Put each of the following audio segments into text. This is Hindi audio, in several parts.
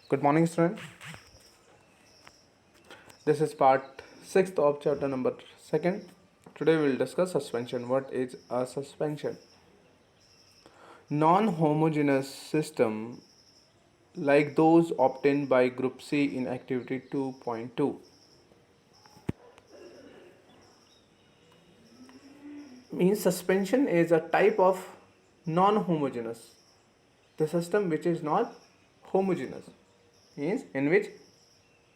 Good morning, student. This is part 6th of chapter number 2nd. Today we will discuss suspension. What is a suspension? Non-homogeneous system like those obtained by group C in activity 2.2 means suspension is a type of non-homogeneous, the system which is not homogeneous, means in which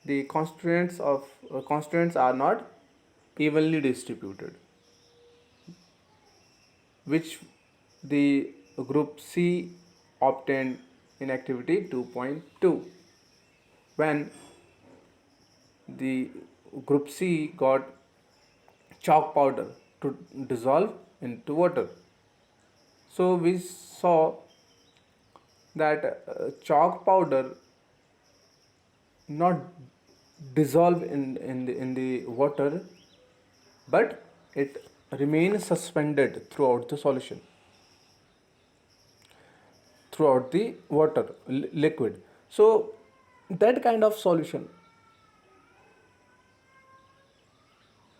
the constituents are not evenly distributed, which the group C obtained in activity 2.2 when the group C got chalk powder to dissolve into water. So we saw that chalk powder not dissolve in the water, but it remains suspended throughout the solution, throughout the water liquid. So that kind of solution,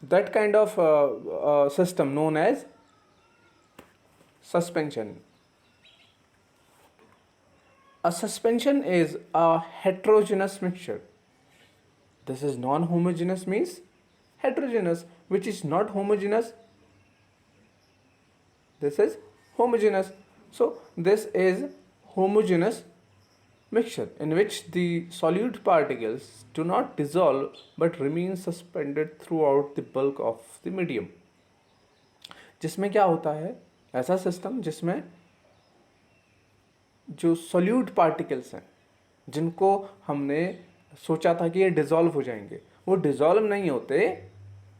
that kind of system known as suspension. A suspension is a heterogeneous mixture. This is non-homogeneous means heterogeneous, which is not homogeneous. This is homogeneous. So this is homogeneous mixture in which the solute particles do not dissolve but remain suspended throughout the bulk of the medium. जिसमें क्या होता है, ऐसा सिस्टम जिसमें जो सॉल्यूट पार्टिकल्स हैं जिनको हमने सोचा था कि ये डिज़ोल्व हो जाएंगे, वो डिज़ोल्व नहीं होते,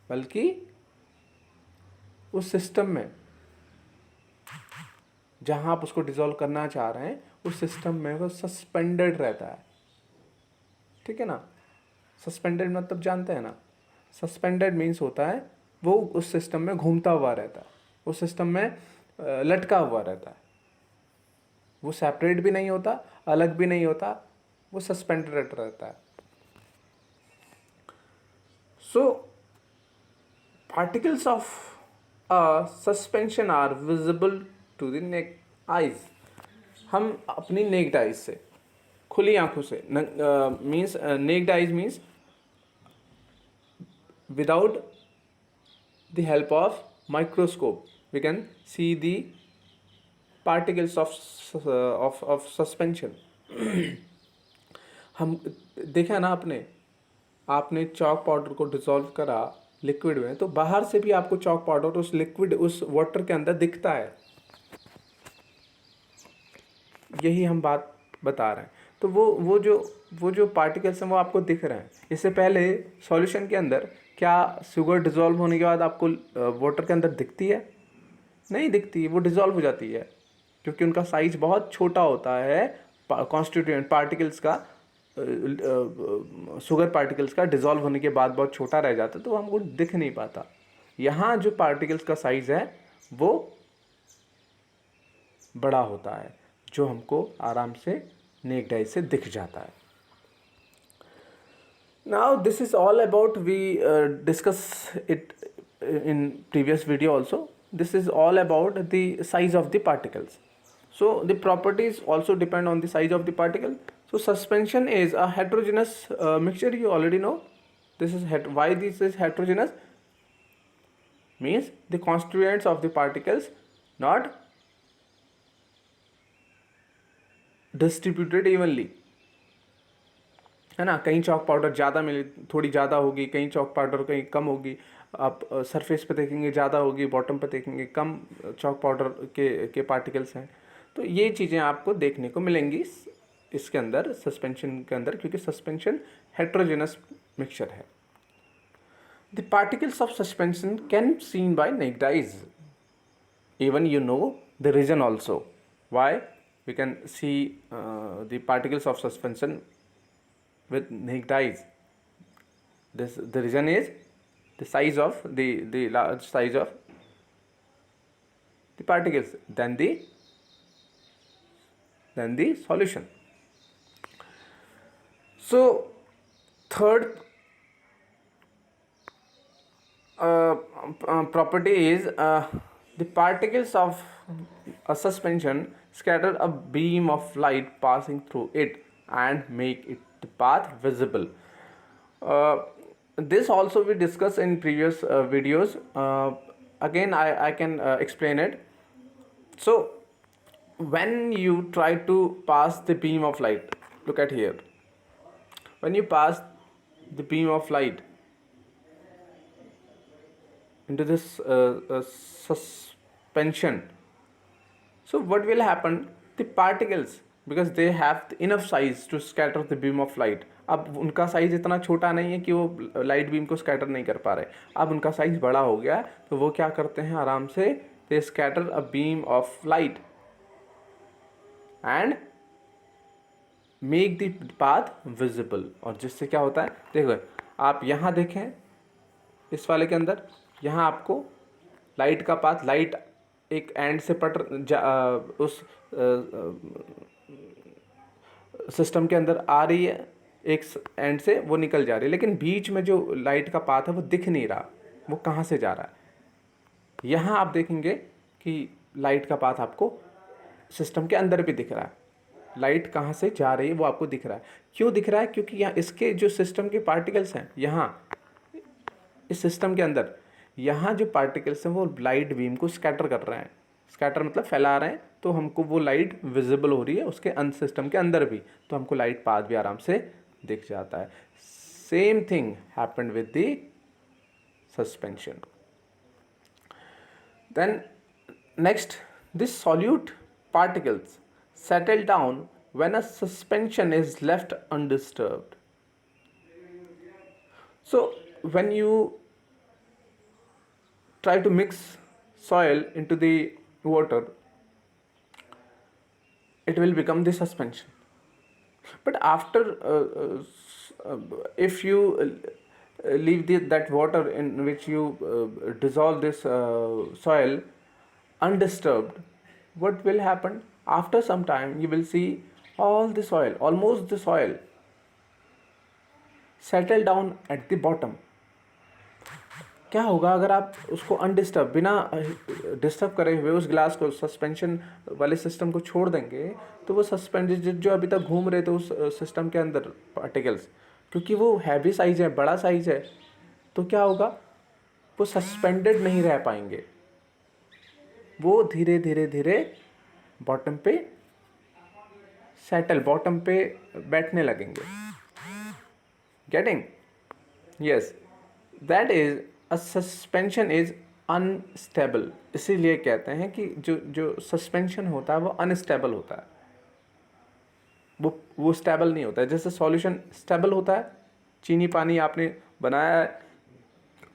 बल्कि उस सिस्टम में जहाँ आप उसको डिज़ोल्व करना चाह रहे हैं उस सिस्टम में वो सस्पेंडेड रहता है. ठीक है ना. सस्पेंडेड मतलब जानते हैं ना. सस्पेंडेड मीन्स होता है वो उस सिस्टम में घूमता हुआ रहता है, उस सिस्टम में लटका हुआ रहता है. वो सेपरेट भी नहीं होता, अलग भी नहीं होता, वो सस्पेंडेड रहता है. So particles of suspension are visible to the naked eyes. हम अपनी नेक्ड आइज से, खुली आंखों से, means naked eyes means without the help of microscope we can see the particles of suspension. हम देखा ना, आपने चॉक पाउडर को डिसॉल्व करा लिक्विड में, तो बाहर से भी आपको चॉक पाउडर उस लिक्विड, उस वाटर के अंदर दिखता है. यही हम बात बता रहे हैं. तो वो जो पार्टिकल्स हैं वो आपको दिख रहे हैं. इससे पहले सॉल्यूशन के अंदर क्या शुगर डिज़ोल्व होने के बाद आपको वाटर के अंदर दिखती है? नहीं दिखती, वो डिज़ोल्व हो जाती है, क्योंकि उनका साइज बहुत छोटा होता है. कॉन्स्टिट्यूएंट पार्टिकल्स का, शुगर पार्टिकल्स का डिज़ोल्व होने के बाद बहुत छोटा रह जाता है, तो हमको दिख नहीं पाता. यहाँ जो पार्टिकल्स का साइज है वो बड़ा होता है, जो हमको आराम से नेक्ड आई से दिख जाता है. Now this is all about, we discuss it in previous video also. This is all about the size of the particles. So the properties also depend on the size of the particle. So suspension is a heterogeneous mixture. You already know this is why this is heterogeneous, means the constituents of the particles not distributed evenly, है ना. कहीं चॉक पाउडर ज़्यादा मिली, थोड़ी ज़्यादा होगी, कहीं चॉक पाउडर कहीं कम होगी. आप सरफेस पे देखेंगे ज़्यादा होगी, बॉटम पे देखेंगे कम चॉक पाउडर के पार्टिकल्स हैं. तो ये चीज़ें आपको देखने को मिलेंगी इसके अंदर, सस्पेंशन के अंदर, क्योंकि सस्पेंशन हेट्रोजेनस मिक्सचर है. The particles of suspension can seen by naked eyes. Even you know the reason also why we can see the particles of suspension with naked eyes. The reason is the size of the large size of the particles than the solution. So third property is the particles of a suspension scatter a beam of light passing through it and make it the path visible. uh, this also we discussed in previous videos. Again I can explain it. So when you try to pass the beam of light, look at here, when you pass the beam of light into this suspension, so what will happen, the particles, because they have enough size to scatter the beam of light, अब उनका साइज इतना छोटा नहीं है कि वो लाइट बीम को स्कैटर नहीं कर पा रहे, अब उनका साइज बड़ा हो गया, तो वो क्या करते हैं आराम से, they scatter a beam of light and make the path visible. और जिससे क्या होता है, देखो आप यहाँ देखें इस वाले के अंदर, यहाँ आपको लाइट का पाथ, लाइट एक एंड से उस सिस्टम के अंदर आ रही है, एक एंड से वो निकल जा रही है, लेकिन बीच में जो लाइट का पाथ है वो दिख नहीं रहा, वो कहाँ से जा रहा है। यहाँ आप देखेंगे कि लाइट का पाथ आपको सिस्टम के अंदर भी दिख रहा है, लाइट कहाँ से जा रही है वो आपको दिख रहा है। क्यों दिख रहा है, क्योंकि यहाँ इसके जो सिस्टम के पार्टिकल्स हैं, यहाँ इस सिस्टम के अंदर यहाँ जो पार्टिकल्स हैं वो लाइट बीम को स्कैटर कर रहे हैं, स्कैटर मतलब फैला रहे हैं, तो हमको वो लाइट विजिबल हो रही है उसके सिस्टम के अंदर भी, तो हमको लाइट पाथ भी आराम से दिख जाता है। Same thing happened with the suspension. Then next, this solute particles settle down when a suspension is left undisturbed. So when you try to mix soil into the water, it will become the suspension. But after if you leave that water in which you dissolve this soil undisturbed, what will happen, after some time you will see all the soil, almost the soil settle down at the bottom. क्या होगा अगर आप उसको अनडिस्टर्ब, बिना डिस्टर्ब करे हुए उस ग्लास को, सस्पेंशन वाले सिस्टम को छोड़ देंगे, तो वो सस्पेंडेड जो अभी तक घूम रहे थे उस सिस्टम के अंदर पार्टिकल्स, क्योंकि वो हैवी साइज है, बड़ा साइज है, तो क्या होगा, वो सस्पेंडेड नहीं रह पाएंगे, वो धीरे धीरे धीरे बॉटम पे सेटल, बॉटम पे बैठने लगेंगे। Getting? Yes, that is a suspension is unstable. इसीलिए कहते हैं कि जो सस्पेंशन होता है वो अनस्टेबल होता है, वो स्टेबल नहीं होता है। जैसे सॉल्यूशन स्टेबल होता है, चीनी पानी आपने बनाया है,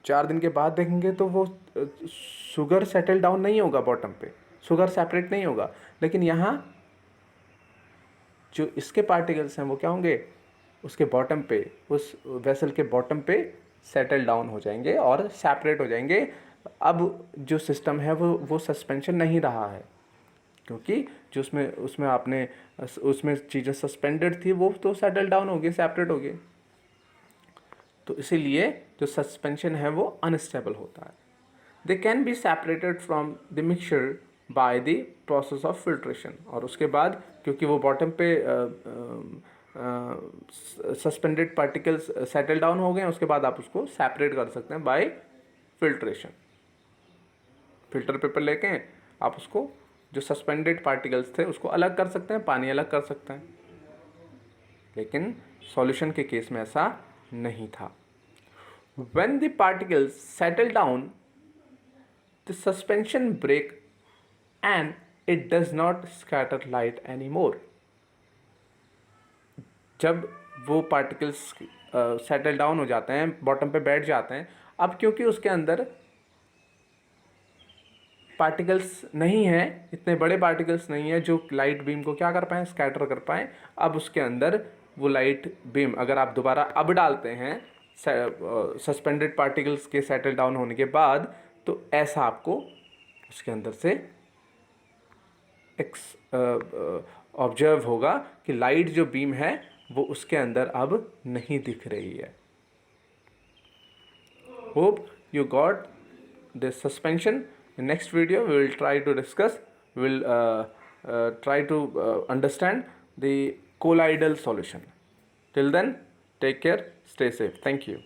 4 दिन के बाद देखेंगे तो वो शुगर सेटल डाउन नहीं होगा बॉटम पे, शुगर सेपरेट नहीं होगा, लेकिन यहाँ जो इसके पार्टिकल्स हैं वो क्या होंगे, उसके बॉटम पे, उस वेसल के बॉटम पे सेटल डाउन हो जाएंगे और सेपरेट हो जाएंगे। अब जो सिस्टम है वो सस्पेंशन नहीं रहा है, क्योंकि जो उसमें आपने उसमें चीज़ें सस्पेंडेड थी वो तो सेटल डाउन हो गई, सेपरेट हो गई, तो इसीलिए जो सस्पेंशन है वो अनस्टेबल होता है। They can be separated from the mixture by the process of filtration. और उसके बाद क्योंकि वो बॉटम पे सस्पेंडेड पार्टिकल्स सेटल डाउन हो गए, उसके बाद आप उसको सेपरेट कर सकते हैं बाय फिल्ट्रेशन। फिल्टर पेपर लेके आप उसको जो सस्पेंडेड पार्टिकल्स थे उसको अलग कर सकते हैं, पानी अलग कर सकते हैं, लेकिन सॉल्यूशन के केस में ऐसा नहीं था। When the particles settle down, the suspension break and it does not scatter light anymore. जब वो पार्टिकल्स सेटल डाउन हो जाते हैं, बॉटम पे बैठ जाते हैं, अब क्योंकि उसके अंदर पार्टिकल्स नहीं हैं, इतने बड़े पार्टिकल्स नहीं हैं जो लाइट बीम को क्या कर पाएँ, स्कैटर कर पाएँ, अब उसके अंदर वो लाइट बीम अगर आप दोबारा अब डालते हैं सस्पेंडेड पार्टिकल्स के सेटल डाउन होने के बाद, तो ऐसा आपको उसके अंदर से ऑब्जर्व होगा कि लाइट जो बीम है वो उसके अंदर अब नहीं दिख रही है। Hope you got this suspension. In next video we will try to discuss, we will try to understand the colloidal solution. Till then, take care, stay safe. Thank you.